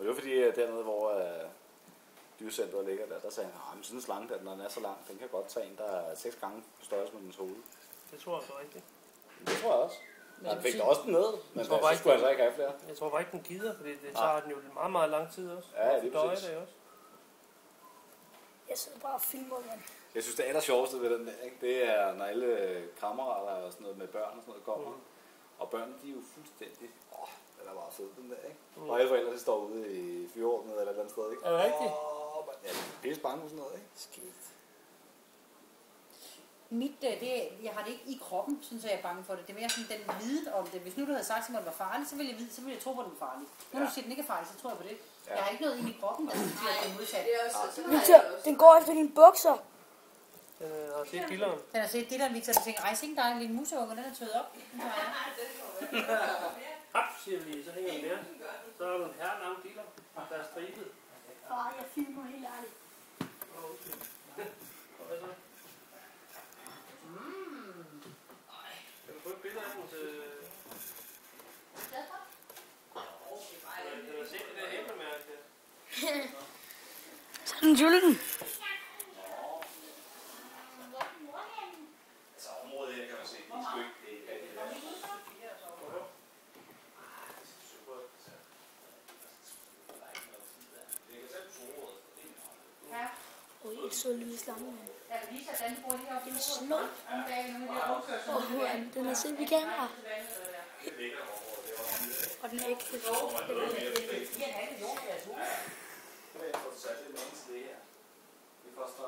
det var fordi, dernede, hvor dyrecenteret ligger der sagde han, at sådan en slange, når den er så lang, den kan godt tage en, der er 6 gange på størrelse med dens hoved. Det tror jeg så rigtigt. Det tror jeg også. Han fik da også den ned, men så skulle han så ikke have flere. Jeg tror bare ikke, den gider, fordi det tager den jo meget, meget lang tid også. Ja, det er præcis. Jeg sidder bare og filmer, mand. Jeg synes, det aller sjoveste ved den der, ikke? Det er, når alle kammerater og sådan noget med børn og sådan noget kommer. Og børnene, de er jo fuldstændig... den er bare fed, den der, ikke? Og alle forældre, de står ude i fjorden eller et eller andet sted, ikke? Er det rigtigt? Ja, de er pisse bange for sådan noget, ikke? Skidt. Jeg har det ikke i kroppen, synes jeg er bange for det. Det er mere sådan den viden om det. Hvis nu du havde sagt, at det var farligt, så ville jeg tro på, at den var farlig. Nu du siger, at den ikke er farlig, så tror jeg på det. Ja. Jeg har ikke noget inde i kroppen, der siger, at det er modsat. Den går efter dine bukser. Den har set dilleren. Den har set dilleren, Victor, og tænker, ej, se der er en lille museunger, den er tøet op. Hop, siger vi lige, så hænger den der. Så er der en her lang diller, der er stribet. Far, jeg filmer helt ærligt. Okay. Hvad så? Kan du få et billede af den til... Den har set det der æblemærke. Så den julden. Altså området her kan man se, det er sgu ikke det. Ui, så lille slange, mand. Den slå. Og den er set i kamera. Og den er ikke helt Det koster